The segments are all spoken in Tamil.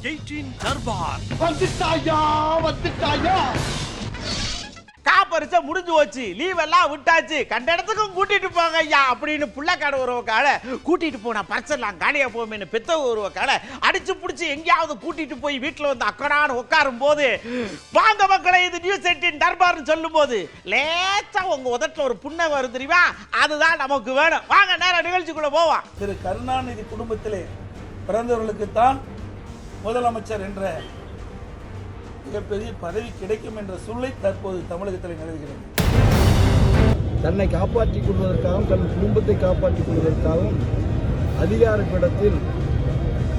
18 தர்பார் வந்துட்டாயா காப்பரிசை முடிஞ்சு போச்சு, லீவ் எல்லாம் விட்டாச்சு, கண்ட இடத்துக்கும் கூட்டிட்டு போங்க ஐயா அப்படின்னு புள்ளக்காடு ஒருவக்கால கூட்டிட்டு போனா பரிசெல்லாம் காலியா போமேன்னு பெத்த ஒருவக்கால அடிச்சு பிடிச்சி எங்கேயாவது கூட்டிட்டு போய் வீட்டுல வந்து அக்கடான்னு உட்காரும் போது வாங்க மக்களை இது நியூஸ் 18 தர்பார்னு சொல்லும் போது லேசா உங்க உதட்டுல ஒரு புண்ணை வரும் தெரியுமா, அதுதான் நமக்கு வேணும். வாங்க நேர நிகழ்ச்சிக்குள்ள போவோம். திரு கருணாநிதி குடும்பத்திலே பிறந்தவர்களுக்குத்தான் முதலமைச்சர் என்ற மிகப்பெரிய பதவி கிடைக்கும் என்ற சூழலை தற்போது தமிழகத்தில் நிலவுகிறது. தன்னை காப்பாற்றிக் கொள்வதற்காகவும் தன் குடும்பத்தை காப்பாற்றிக் கொள்வதற்காகவும் அதிகார பீடத்தில்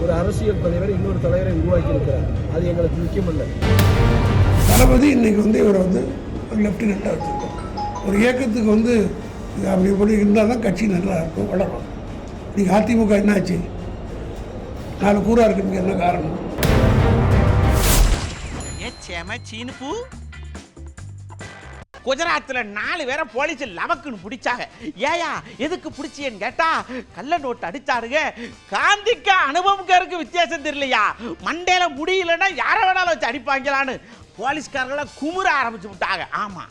ஒரு அரசியல் தலைவர் இன்னொரு தலைவரை உருவாக்கி இருக்கிறார். அது எங்களுக்கு முக்கியமல்ல. தளபதி இன்னைக்கு இவரை ஒரு லெப்டினெண்ட்டாக வச்சுருக்கோம். ஒரு இயக்கத்துக்கு அப்படி இப்படி இருந்தால் தான் கட்சி நல்லா இருக்கும், வளரும். நீங்கள் அதிமுக என்னாச்சு, 4 கூறா இருக்குதுங்க, என்ன காரணம்? குஜராத்ல 4 பேரை போலீஸ் லவக்குன்னு பிடிச்சாங்க. ஏயா எதுக்கு பிடிச்சியன்னு கேட்டா கள்ள நோட்டு அடிச்சாருங்க. காந்திக்கு அனுபவம்காருக்கு வித்தியாசம் தெரியலையா, மண்டையில முடியலன்னா யாரை வேணாலும் வச்சு அடிப்பாங்களான்னு போலீஸ்காரங்கள குமுற ஆரம்பிச்சு விட்டாங்க. ஆமா,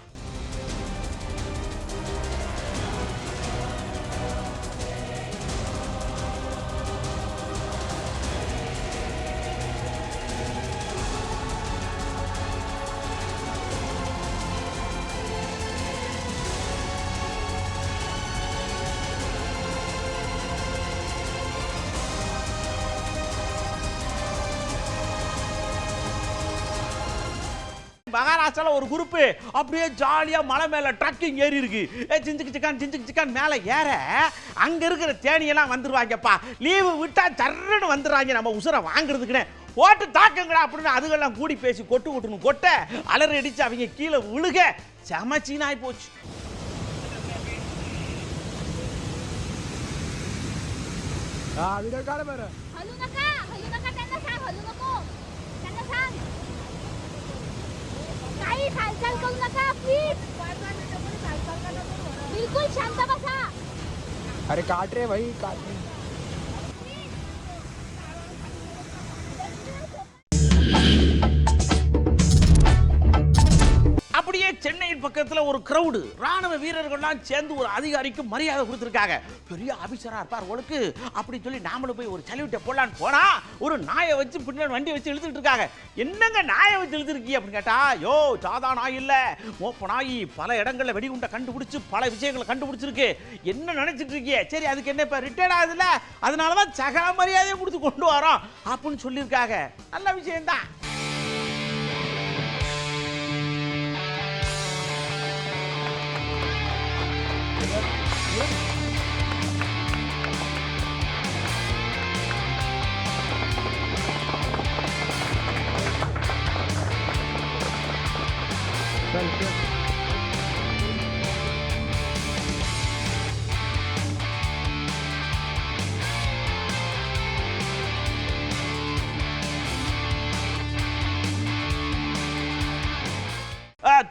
மகாராஷ்டிரால ஒரு குரூப் அப்படியே ஜாலியா மலை மேல ட்ரக்கிங் ஏறி இருக்கு. சிஞ்சுக்கு சிக்கான் மேல ஏற அங்க இருக்கிற தேனியெல்லாம் வந்துருவாங்கப்பா. லீவு விட்டா சர்றன்னு வந்துடுறாங்க நம்ம உசுரை வாங்குறதுக்குன்னு. போட்டு தாக்குங்கடா அப்படின்னு அதுகெல்லாம் கூடி பேசி கொட்டுன்னு கொட்ட அலறி அடிச்சு அவங்க கீழே விழுக சமச்சீனாய் போச்சு. काही हालचाल करू नका प्लीज, बिल्कुल शांत बसा. अरे काट रे भाई, काट रे. அப்படியே சென்னையின் பக்கத்துல ஒரு கிரவுடு ராணுவ வீரர்கள்லாம் சேர்ந்து ஒரு அதிகாரிக்கு மரியாதை கொடுத்துருக்காங்க. பெரிய ஆபீசரா இருப்பார் உங்களுக்கு அப்படி சொல்லி நாமளும் போய் ஒரு சல்யூட்டை போடலான்னு போனா ஒரு நாயை வச்சு பின்னாடி வண்டி வச்சு இழுத்துட்டு இருக்காங்க. என்னங்க நாயை வச்சு இழுத்துருக்கீங்க அப்படின்னு கேட்டா, யோ சாதா நாய் இல்ல, மோப்ப நாய், பல இடங்கள்ல வெடிகுண்டை கண்டுபிடிச்சு பல விஷயங்களை கண்டுபிடிச்சிருக்கு. என்ன நினைச்சிட்டு இருக்கீங்க? சரி அதுக்கு என்ன இப்ப ரிட்டையர்ட் ஆகுதுல்ல, அதனாலதான் சகல மரியாதையை கொடுத்து கொண்டு வரோம் அப்படின்னு சொல்லியிருக்காங்க. நல்ல விஷயம்தான்.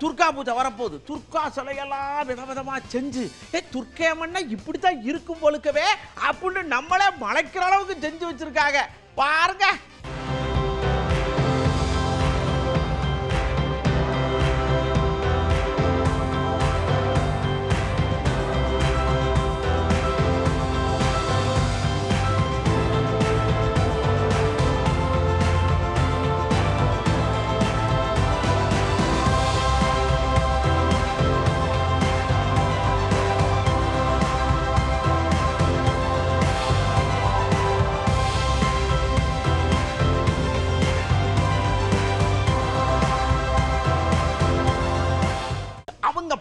துர்கா பூஜை வரப்போகுது. துர்கா சிலையெல்லாம் விதவிதமா செஞ்சு துர்க்கேமன்னா இப்படித்தான் இருக்கும் போலுக்கவே அப்படின்னு நம்மளே மலைக்கிற அளவுக்கு செஞ்சு வச்சிருக்காங்க பாருங்க.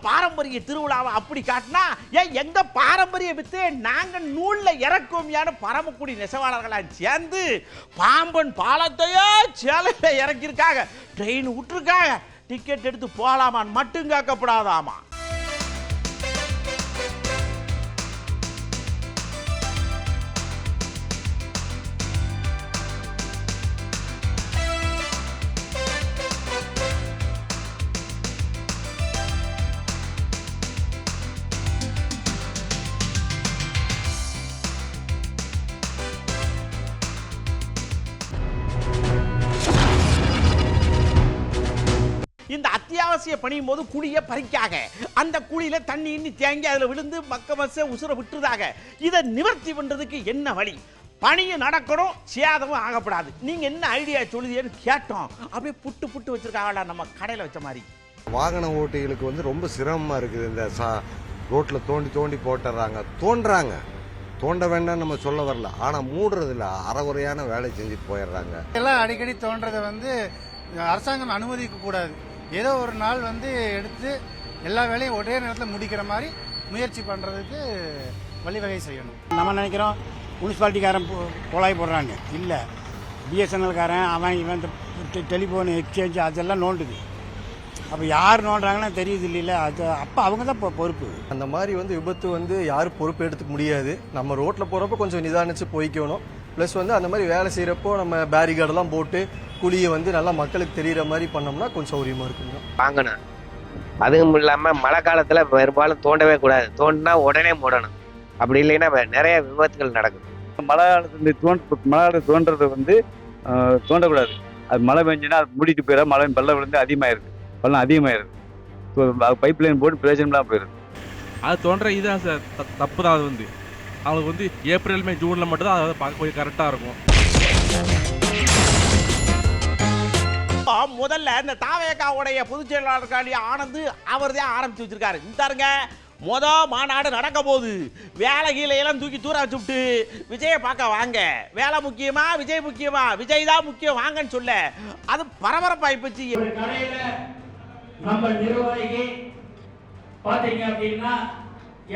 பாரம்பரிய திருவிழாவை அப்படி காட்டினா எங்க பாரம்பரிய வித்து நாங்க நூல்ல இறக்குவோம் பரமக்குடி நெசவாளர்களாக சேர்ந்து பாம்பன் பாலத்தையே சேலையில இறக்கியிருக்காங்க. ட்ரெயின் விட்டுருக்காங்க, டிக்கெட் எடுத்து போகலாமான்னு மட்டும் கேட்கப்படாதாமா. இந்த அத்தியாவசிய பணியும் போது குழியை பறிக்காக, அந்த குழியில தண்ணி இன்னி தேங்கி அதில் விழுந்து மக்கமச உசுர விட்டுறதாக. இதை நிவர்த்தி பண்றதுக்கு என்ன வழி? பணியும் நடக்கணும், சேதமும் ஆகப்படாது. நீங்க என்ன ஐடியா சொல்லுதேன்னு கேட்டோம். அப்படியே புட்டு புட்டு வச்சிருக்காங்களா நம்ம கடையில் வச்ச மாதிரி. வாகன ஓட்டிகளுக்கு வந்து ரொம்ப சிரமமாக இருக்குது. இந்த ரோட்டில் தோண்டி தோண்டி போட்டுறாங்க. தோண்ட வேண்டாம் நம்ம சொல்ல வரல, ஆனால் மூடுறதுல அறகுறையான வேலை செஞ்சுட்டு போயிடுறாங்க. எல்லாம் அடிக்கடி தோன்றதை வந்து அரசாங்கம் அனுமதிக்க கூடாது. ஏதோ ஒரு நாள் வந்து எடுத்து எல்லா வேலையும் ஒரே நேரத்தில் முடிக்கிற மாதிரி முயற்சி பண்ணுறதுக்கு வழிவகை செய்யணும். நம்ம நினைக்கிறோம் முனிசிபாலிட்டிக்காரன் குழாய் போடுறாங்க, இல்லை பிஎஸ்என்எல்காரன் அவன் இவன் டெலிஃபோன் எக்ஸ்சேஞ்சு அதெல்லாம் நோண்டுது. அப்போ யார் நோண்டுறாங்கன்னா தெரியுது இல்லைல்ல, அது அப்போ அவங்க தான் பொறுப்பு. அந்த மாதிரி வந்து விபத்து வந்து யாரும் பொறுப்பு எடுத்துக்க முடியாது. நம்ம ரோட்டில் போகிறப்ப கொஞ்சம் நிதானிச்சு போய்க்கணும். ப்ளஸ் வந்து அந்த மாதிரி வேலை செய்கிறப்போ நம்ம பேரிகார்டெல்லாம் போட்டு குழியை வந்து நல்லா மக்களுக்கு தெரிகிற மாதிரி பண்ணோம்னா கொஞ்சம் சௌரியமாக இருக்குங்க. வாங்கணும். அதுவும் இல்லாமல் மழை காலத்தில் பெரும்பாலும் தோண்டவே கூடாது. தோண்டினா உடனே மூடணும். அப்படி இல்லைன்னா நிறைய விபத்துகள் நடக்கும். மழை காலத்தில் தோன்றது வந்து தோண்டக்கூடாது. அது மழை பெஞ்சுன்னா அது மூடிட்டு போயிடும். மழை வெள்ளம் விழுந்து அதிகமாகிருக்கு, வெள்ளம் அதிகமாகிருக்கு. ஸோ பைப் லைன் போட்டு பிரயோஜனம்லாம் போயிடுது. அது தோன்ற இதுதான் சார் தப்பு தான். அது வந்து அவங்களுக்கு வந்து ஏப்ரல் மே ஜூனில் மட்டும்தான் அதை பார்க்க கொஞ்சம் கரெக்டாக இருக்கும். முதல்ல இந்த தாவேகாவுடைய பொதுச் செயலாளர் ஆனந்த் அவர் தான் ஆரம்பிச்சு வச்சிருக்காரு. இந்தாருங்க மாநாடு நடக்க போகுது, வேலை கீழே எல்லாம் தூக்கி தூர வச்சுட்டு விஜயை பார்க்க வாங்க. வேலை முக்கியமா விஜய் முக்கியமா? விஜய் தான் முக்கியம் வாங்கன்னு சொல்ல அது பரபரப்பாய் போச்சு. கடையில நம்ம நிர்வாகி பாத்தீங்க அப்படின்னா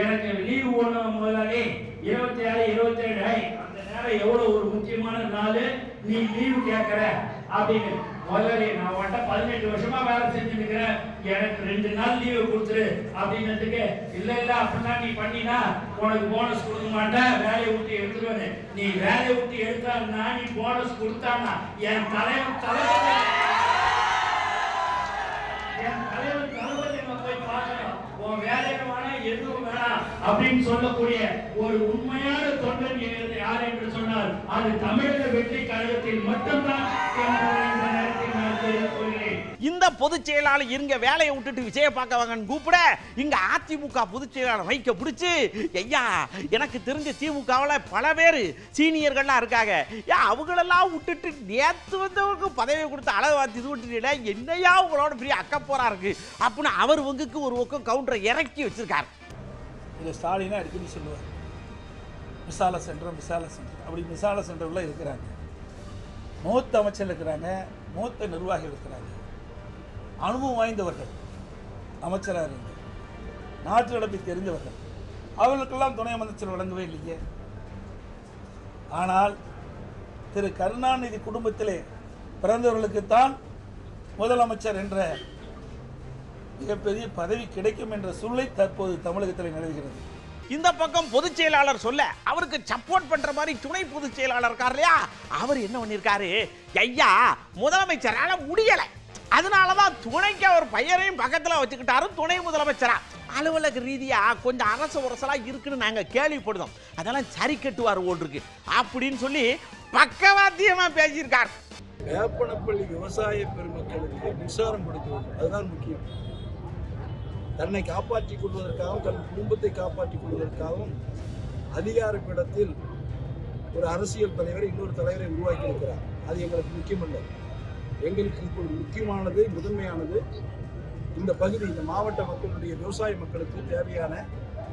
எனக்கு லீவு ஒண்ணு முதலாளி 27 27 அந்த நேரம் எவ்வளவு ஒரு முக்கியமான நாள், நீ லீவு கேட்கற அப்படின்னு. முதலாளி நான் உன்ட்ட 18 வருஷமா வேலை செஞ்சுருக்கிறேன், எனக்கு 2 நாள் லீவு கொடுத்துரு அப்படின்னதுக்கு, இல்ல இல்ல அப்படின்னா நீ பண்ணினா உனக்கு போனஸ் கொடுக்க மாட்டேன், வேலையை விட்டு எடுத்துருவேன். நீ வேலையை விட்டு எடுத்தான்னா நீ போனஸ் கொடுத்தானா என் தலைவன் போய் பார்க்கணும். உன் வேலையை வேணா எதுவும் வேணாம் அப்படின்னு சொல்லக்கூடிய ஒரு உண்மையான தொண்டன் யார் என்று சொன்னால் அது தமிழக வெற்றி கழகத்தில் மட்டும்தான். இந்த பொதுச் செயலாளர் இருங்க வேலையை விட்டுட்டு விஜய பார்க்க வாங்கன்னு கூப்பிட, இங்க அதிமுக பொதுச் செயலாளர் மைக்க பிடிச்சு, ஐயா எனக்கு தெரிஞ்ச திமுகவில் பல பேர் சீனியர்கள்லாம் இருக்காங்க, அவங்களெல்லாம் விட்டுட்டு நேற்று வந்தவங்களுக்கு பதவி கொடுத்து அளவு வாத்தி இது விட்டுல என்னையா உங்களோட பெரிய அக்கப்போரா இருக்கு அப்படின்னு அவர் உங்களுக்கு ஒரு பக்கம் கவுண்டரை இறக்கி வச்சிருக்காரு. இதை ஸ்டாலினை அடிக்கடி சொல்லுவார், விசால சென்டர் அப்படி விசால சென்டர்ல இருக்கிறாங்க, மூத்த அமைச்சர் இருக்கிறாங்க, மூத்த நிர்வாகிகள் இருக்கிறாங்க, அனுபவம் வாய்ந்தவர்கள், அமைச்சராக இருந்து நாட்டு நடப்பை தெரிந்தவர்கள், அவர்களுக்கெல்லாம் துணை அமைச்சர் வழங்கவே இல்லையே. ஆனால் திரு கருணாநிதி குடும்பத்திலே பிறந்தவர்களுக்குத்தான் முதலமைச்சர் என்ற மிகப்பெரிய பதவி கிடைக்கும் என்ற சூழ்நிலை தற்போது தமிழகத்தில் நிலவுகிறது. இந்த பக்கம் பொதுச் செயலாளர் சொல்ல அவருக்கு சப்போர்ட் பண்ற மாதிரி துணை பொதுச் செயலாளர் இருக்கார் இல்லையா, அவர் என்ன பண்ணிருக்காரு, ஐயா முதலமைச்சரால முடியல, அதனாலதான் துணைக்கு அவர் பையனையும் பக்கத்துல வச்சுக்கிட்டாரு துணை முதலமைச்சரா. அலுவலக ரீதியா கொஞ்சம் அரசு உரசலா இருக்குன்னு நாங்க கேள்விப்படுதோம், அதெல்லாம் சரி கட்டுவார் ஓடு இருக்கு அப்படின்னு சொல்லி பக்கவாத்தியமா பேசியிருக்கார். வேப்பனப்பள்ளி விவசாய பெருமக்களுக்கு மின்சாரம் கொடுக்க வேண்டும், அதுதான் முக்கியம். தன்னை காப்பாற்றிக் கொள்வதற்காகவும் தன் குடும்பத்தை காப்பாற்றிக் கொள்வதற்காகவும் அதிகார பீடத்தில் ஒரு அரசியல் தலைவரை இன்னொரு தலைவரை உருவாக்கி இருக்கிறார். அது எங்களுக்கு முக்கியமல்ல. எங்களுக்கு இப்போது முக்கியமானது, முதன்மையானது இந்த பகுதி, இந்த மாவட்ட மக்களுடைய விவசாய மக்களுக்கு தேவையான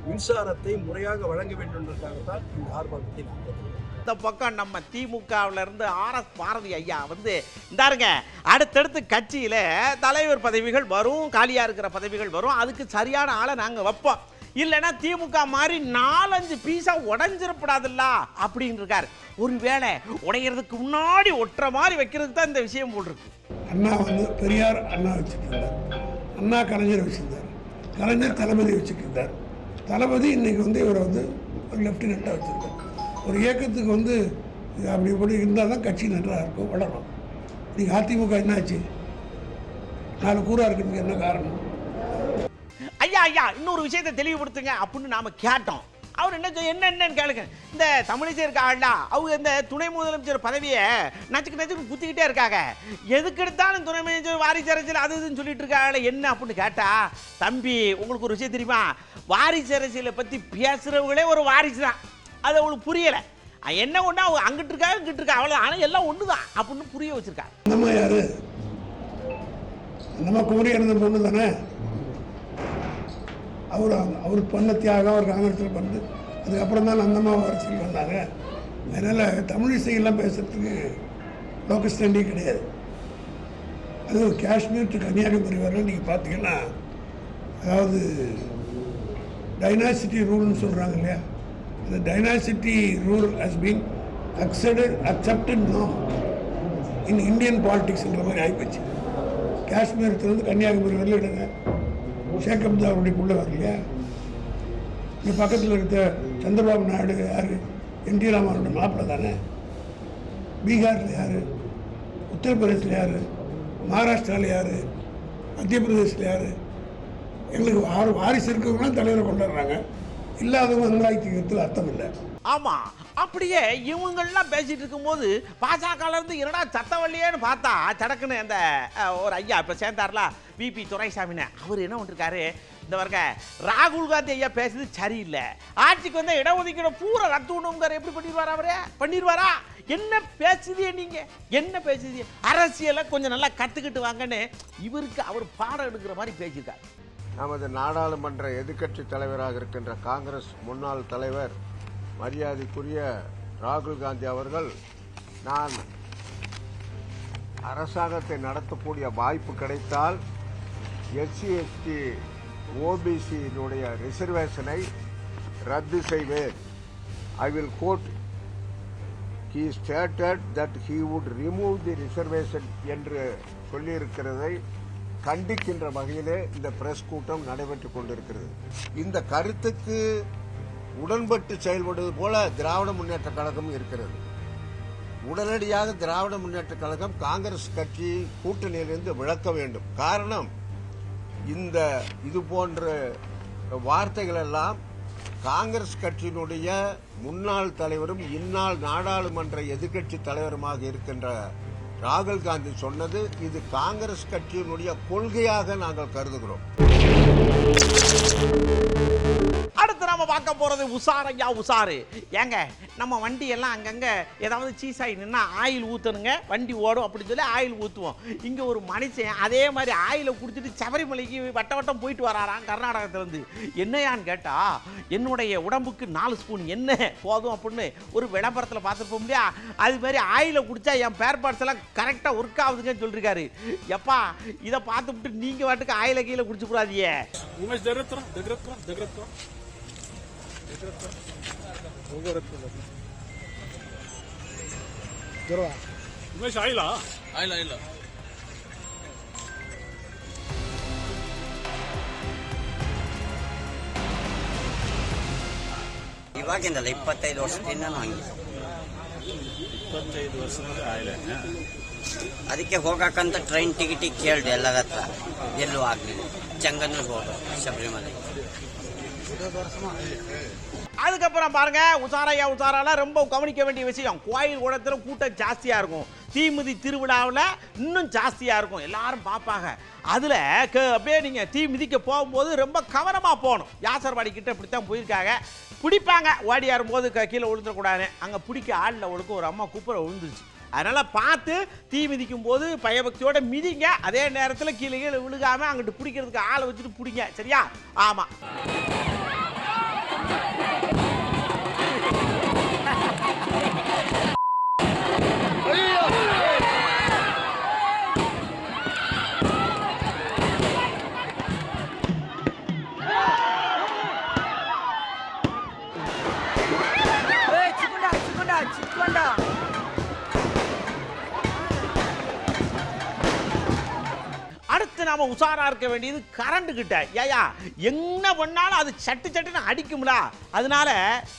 மின்சாரத்தை முறையாக வழங்க வேண்டும் என்பதற்காகத்தான் இந்த ஆர்ப்பாட்டத்தை நடத்துகிறோம். இந்த பக்கம் நம்ம திமுகவில் இருந்து RS பாரதி ஐயா வந்து இந்தாருங்க, அடுத்தடுத்து கட்சியில தலைவர் பதவிகள் வரும், காலியா இருக்கிற பதவிகள் வரும், அதுக்கு சரியான ஆளை நாங்க வைப்போம், இல்லைன்னா திமுக மாதிரி 4-5 பீஸா உடைஞ்சிடப்படாதுல்ல அப்படின்னு இருக்காரு. ஒருவேளை உடைகிறதுக்கு முன்னாடி ஒட்டுற மாதிரி வைக்கிறதுக்கு தான் இந்த விஷயம் போல் இருக்கு. அண்ணா வந்து பெரியார் அண்ணா வச்சுருந்தார், அண்ணா கலைஞர் வச்சுருந்தார், கலைஞர் தளபதி வச்சுருந்தார், தளபதி இன்னைக்கு வந்து இவரை வந்து ஒரு லெப்டினண்ட்டாக வச்சுருக்கார். ஒரு இயக்கத்துக்கு வந்து அப்படி இப்படி இருந்தால் தான் கட்சி நன்றாக இருக்கும், வளரும். நீங்கள் அதிமுக என்னாச்சு, 4 கூறாக இருக்கிறதுக்கு என்ன காரணம்? ஐயா இன்னொரு விஷயத்தை தெளிவுபடுத்துங்க அப்படின்னு நாம கேட்டோம். அவர் என்னன்னு கேளுங்க. இந்த தமிழிசை இருக்காங்கல்ல, அவங்க இந்த துணை முதலமைச்சர் பதவியை நச்சுக்கு குத்திக்கிட்டே இருக்காங்க. எதுக்கு எடுத்தாலும் துணை முதலமைச்சர் வாரிசு அரசியல் அது இதுன்னு சொல்லிட்டு இருக்காங்க. என்ன அப்படின்னு கேட்டா, தம்பி உங்களுக்கு ஒரு விஷயம் தெரியுமா, வாரிசு அரசியலை பத்தி பேசுறவங்களே ஒரு வாரிசு தான். அது அவங்களுக்கு புரியல. என்ன ஒண்ணு அவங்க அங்கிட்டு இருக்காங்க இங்கிட்டு இருக்கா அவ்வளவு, ஆனா எல்லாம் ஒண்ணுதான் அப்படின்னு புரிய வச்சிருக்காங்க. நம்ம யாரு, நம்ம குமரி இருந்த பொண்ணு தானே. அவர் பண்ண தியாகம் அவர் காங்கிரஸில் பண்ணு, அதுக்கப்புறம் தான் அந்தம்மா அரசியல் வந்தாங்க. அதனால் தமிழிசையெல்லாம் பேசுறதுக்கு லோக்கல் ஸ்டாண்டே கிடையாது. அது காஷ்மீர் டு கன்னியாகுமரி வரை நீங்கள் பார்த்தீங்கன்னா, அதாவது டைனாசிட்டி ரூல்னு சொல்கிறாங்க இல்லையா, அந்த dynasty rule has been accepted norm in Indian பாலிடிக்ஸ்ன்ற மாதிரி ஆகிப்போச்சு. காஷ்மீரத்துலேருந்து கன்னியாகுமரி வரல எடுங்க, ஷேக் அப்துல்லா அவருடைய வரலையா, இங்கே பக்கத்தில் இருக்க சந்திரபாபு நாயுடு யார், என்டி ராமனோட மாப்பிள்ளை தானே. பீகாரில் யார், உத்தரப்பிரதேசில் யார், மகாராஷ்டிராவில் யார், மத்திய பிரதேசில் யார். எங்களுக்கு வாரிசு இருக்கிறவங்களாம் தலைவரை கொண்டாடுறாங்க, இல்லாதவங்க அங்கலாய்க்கிறதுல அர்த்தம் இல்லை. ஆமா, அப்படியே இவங்கெல்லாம் பேசிட்டு இருக்கும்போது பாஜகல இருந்து என்னடா சத்தவள்ளியேன்னு பார்த்தா சடக்குன்னு அந்த ஒரு ஐயா இப்ப சேர்ந்தார்ல பிபி துரைசாமின்னு, அவர் என்ன பண்ணிருக்காரு, இந்த வர்க்க ராகுல் காந்தி ஐயா பேசுறது சரியில்லை, ஆட்சிக்கு வந்து இடஒதுக்கீடு பூரா ரத்து பண்ணுங்கிற எப்படி பண்ணிடுவாரா, அவரே பண்ணிடுவாரா? என்ன பேசுதியே நீங்க, என்ன பேசுதியே, அரசியலை கொஞ்சம் நல்லா கத்துக்கிட்டு வாங்கன்னு இவருக்கு அவர் பாடம் எடுக்கிற மாதிரி பேசியிருக்காரு. நமது நாடாளுமன்ற எதிர்க்கட்சி தலைவராக இருக்கின்ற காங்கிரஸ் முன்னாள் தலைவர் மரியாதைக்குரிய ராகுல் காந்தி அவர்கள், நான் அரசாங்கத்தை நடத்தக்கூடிய வாய்ப்பு கிடைத்தால் எஸ்சி எஸ்டி ஓபிசியினுடைய ரிசர்வேஷனை ரத்து செய்வேன். I will quote, he stated that he would remove the reservation என்று சொல்லியிருக்கிறதை கண்டிக்கின்ற வகையிலே இந்த பிரஸ் கூட்டம் நடைபெற்றுக் கொண்டிருக்கிறது. இந்த கருத்துக்கு உடன்பட்டு செயல்படுவது போல திராவிட முன்னேற்ற கழகம் இருக்கிறது. உடனடியாக திராவிட முன்னேற்ற கழகம் காங்கிரஸ் கட்சி கூட்டணியிலிருந்து விலக்க வேண்டும். காரணம், இந்த இது போன்ற வார்த்தைகள் எல்லாம் காங்கிரஸ் கட்சியினுடைய முன்னாள் தலைவரும் இந்நாள் நாடாளுமன்ற எதிர்க்கட்சி தலைவருமாக இருக்கின்ற ராகுல் காந்தி சொன்னது. இது காங்கிரஸ் கட்சியினுடைய கொள்கையாக நாங்கள் கருதுகிறோம். அடுத்து நாம பார்க்க போறது உசாரையா உசாரு. ஏங்க நம்ம வண்டி எல்லாம் அங்கங்க ஏதாவது சீஸ் ஆகி நின்னா ஆயில் ஊத்தணுங்க, வண்டி ஓடும் அப்படின்னு சொல்லி ஆயில் ஊத்துவோம். இங்க ஒரு மனுஷன் அதே மாதிரி ஆயில குடிச்சிட்டு சபரிமலைக்கு வட்டம் போயிட்டு வராராம் கர்நாடகத்துல இருந்து. என்னையான்னு கேட்டா, என்னுடைய உடம்புக்கு 4 ஸ்பூன் எண்ணெய் போதும் அப்படின்னு ஒரு விளம்பரத்துல பார்த்துருப்போம் இல்லையா, அது மாதிரி ஆயில குடிச்சா என் பேர் பார்ட்ஸ் எல்லாம் கரெக்டா ஒர்க் ஆகுதுன்னு சொல்லிருக்காரு. எப்பா இதை பார்த்துட்டு நீங்க வாட்டுக்கு ஆயில கீழே குடிச்சு கூடாதியே. ಇವಾಗಿಂದಲ್ಲ 25 ವರ್ಷದಿಂದ ಹಂಗೆ. 25 ವರ್ಷದಿಂದ ಆಯಿಲ್ಲ. ಅದಕ್ಕೆ ಹೋಗಕ್ಕಂತ ಟ್ರೈನ್ ಟಿಕೆಟ್ ಕೇಳಿದೆ ಎಲ್ಲರ ಹತ್ರ, ಎಲ್ಲೂ ಆಗಲಿಲ್ಲ. ಚೆಂಗನ್ನೂರು ಹೋಗ ಶಬರಿಮலை. அதுக்கப்புறம் பாருங்க, உசாரையா உசாரால ரொம்ப கவனிக்க வேண்டிய விஷயம், கோயில் குளத்துல கூட்டம் ஜாஸ்தியா இருக்கும், தீமிதி திருவிழாவில் இன்னும் ஜாஸ்தியா இருக்கும், எல்லாரும் பார்ப்பாங்க. அதுல அப்படியே நீங்க தீ மிதிக்க போகும்போது ரொம்ப கவனமா போகணும். யாசர்வாடி கிட்ட இப்படித்தான் போயிருக்காங்க, பிடிப்பாங்க ஓடியாரும் போது கீழே விழுந்துடக்கூடாது. அங்க பிடிக்க ஆளில் ஒழுக்க ஒரு அம்மா குப்புற விழுந்துருச்சு. அதனால பார்த்து தீ மிதிக்கும் போது பயபக்தியோட மிதிங்க. அதே நேரத்தில் கீழே கீழே விழுகாம அங்கிட்டு பிடிக்கிறதுக்கு ஆளை வச்சுட்டு பிடிங்க, சரியா? ஆமா. அடுத்து நாம உசாரா இருக்க வேண்டியது கரண்ட் கிட்ட. ஏயா என்ன பண்ணாலும் அது சட்டு சட்டுன்னு அடிக்கும்ல, அதனால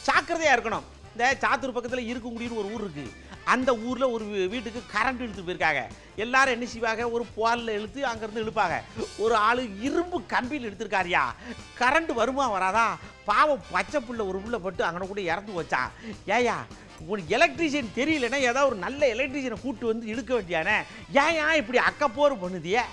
ஜாக்கிரதையா இருக்கணும். இந்த சாத்தூர் பக்கத்தில் இருக்குங்குடின்னு ஒரு ஊர் இருக்கு, அந்த ஊரில் ஒரு வீட்டுக்கு கரண்ட் இழுத்து போயிருக்காங்க. எல்லாரும் என்ன செய்வாங்க, ஒரு போலில் இழுத்து அங்கேருந்து இழுப்பாங்க. ஒரு ஆள் இரும்பு கம்பியில் எடுத்திருக்காரியா, கரண்ட் வருமா வராதா, பாவம் பச்சை புள்ள ஒரு புள்ள பட்டு அங்கே கூட இறந்து வச்சான். ஏயா உனக்கு எலக்ட்ரீஷியன் தெரியலன்னா ஏதாவது ஒரு நல்ல எலக்ட்ரீஷியனை கூப்பிட்டு வந்து இழுக்க வேண்டியானே, ஏன் இப்படி அக்கப்போர் பண்ணுதியே?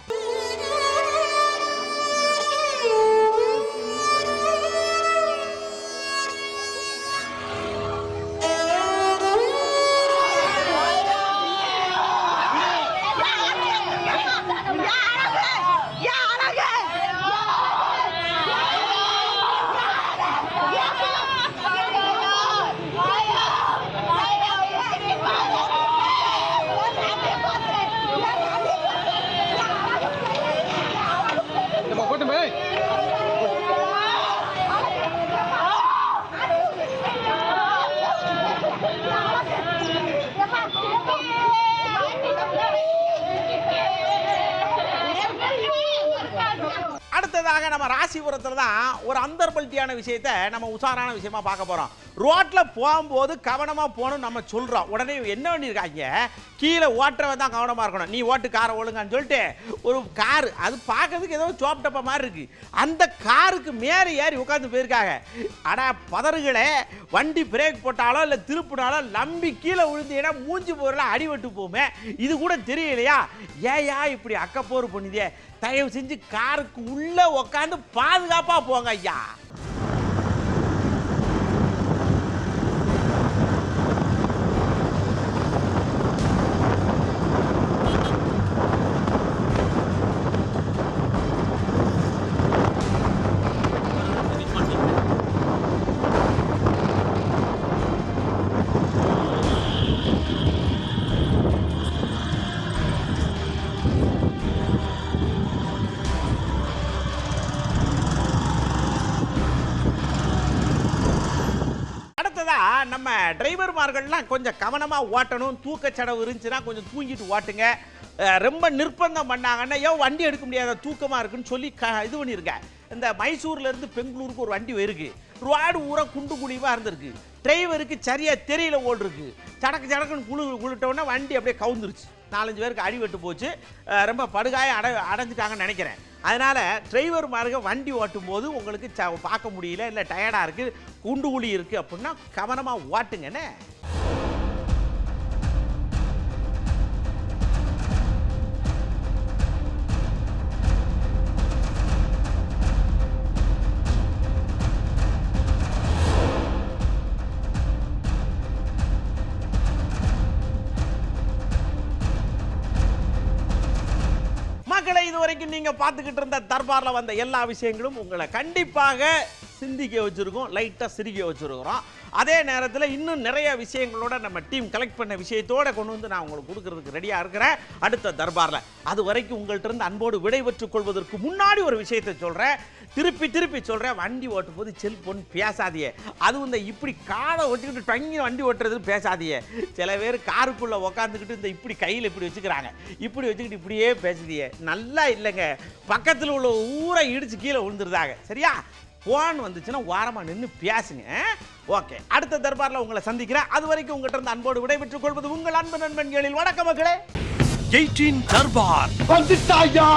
அடுத்ததாக நம்ம ராசிபுரத்தில் தான் ஒரு அந்தர்பல்ட்டியான விஷயத்தை நம்ம உஷாரான விஷயமா பார்க்க போகிறோம். ரோட்டில் போகும்போது கவனமாக போகணும் நம்ம சொல்கிறோம். உடனே என்ன பண்ணியிருக்காங்க, கீழே ஓட்டுறவன் தான் கவனமாக இருக்கணும், நீ ஓட்டு காரை ஒழுங்கான்னு சொல்லிட்டு ஒரு காரு அது பார்க்கறதுக்கு ஏதோ சோப் டப்பா மாதிரி இருக்குது, அந்த காருக்கு மேலே ஏறி உட்காந்து போயிருக்காங்க. ஆனால் பதறுகளே, வண்டி பிரேக் போட்டாலோ இல்லை திருப்பினாலோ நம்பி கீழே விழுந்தீங்கன்னா மூஞ்சி போரில் அடிபட்டு போமே, இது கூட தெரியலையா? ஏயா இப்படி அக்கப்போர் பண்ணுதே, தயவு செஞ்சு காருக்கு உள்ள உக்காந்து பாதுகாப்பா போங்க ஐயா. நம்ம டிரைவர்மார்கள்லாம் கொஞ்சம் கவனமாக ஓட்டணும். தூக்கச்சடவு இருந்துச்சுன்னா கொஞ்சம் தூங்கிட்டு ஓட்டுங்க. ரொம்ப நிர்பந்தம் பண்ணாங்கன்னா ஏன் வண்டி எடுக்க முடியாத தூக்கமாக இருக்குன்னு சொல்லி இது பண்ணியிருக்கேன். இந்த மைசூர்லேருந்து பெங்களூருக்கு ஒரு வண்டி இருக்கு, ரோடு ஊரா குண்டு குழிவாக இருந்திருக்கு, டிரைவருக்கு சரியாக தெரியல ஓடுருக்கு, சடக்குன்னு குளிட்டோன்னா வண்டி அப்படியே கவுந்துருச்சு, 4-5 பேருக்கு அடிபட்டு போச்சு, ரொம்ப படுகாய அடைஞ்சிட்டாங்கன்னு நினைக்கிறேன். அதனால் டிரைவர்மார்க வண்டி ஓட்டும் போது உங்களுக்கு பார்க்க முடியல, இல்லை டயர்டாக இருக்குது, குண்டு குழி இருக்குது அப்படின்னா கவனமாக ஓட்டுங்கண்ணே. இதுவரைக்கும் நீங்க பார்த்துக்கிட்டு இருந்த தர்பார்ல வந்த எல்லா விஷயங்களும் உங்களை கண்டிப்பாக சிந்திக்க வச்சிருக்கோம், லைட்டா சிரிக்க வச்சிருக்கிறோம். அதே நேரத்தில் இன்னும் நிறைய விஷயங்களோட நம்ம டீம் கலெக்ட் பண்ண விஷயத்தோட கொண்டு வந்து நான் உங்களுக்கு கொடுக்கறதுக்கு ரெடியா இருக்கிறேன் அடுத்த தர்பார்ல. அது வரைக்கும் உங்கள்கிட்ட இருந்து அன்போடு விடைபெற்றுக் கொள்வதற்கு முன்னாடி ஒரு விஷயத்தை சொல்றேன், திருப்பி சொல்றேன், வண்டி ஓட்டும் போது செல்போன் பேசாதியே. அதுவும் இந்த இப்படி காலை வச்சுக்கிட்டு டங்கி வண்டி ஓட்டுறது பேசாதியே. சில பேர் காருக்குள்ள உக்காந்துக்கிட்டு இந்த இப்படி கையில் இப்படி வச்சுக்கிறாங்க, இப்படி வச்சுக்கிட்டு இப்படியே பேசுதியே, நல்லா இல்லைங்க. பக்கத்தில் உள்ள ஊரை இடிச்சு கீழே விழுந்துருந்தாங்க. சரியா? போன் வந்துச்சுன்னா ஓரமாக நின்று பேசுங்க. ஓகே, அடுத்த தர்பாரில் உங்களை சந்திக்கிறேன். அது வரைக்கும் உங்கள்கிட்ட இருந்து அன்போடு விடைபெற்றுக் கொள்வது உங்கள் அன்பு நண்பன்களில். வணக்கம் மக்களே. 18 தர்பார் வந்துட்டாயா.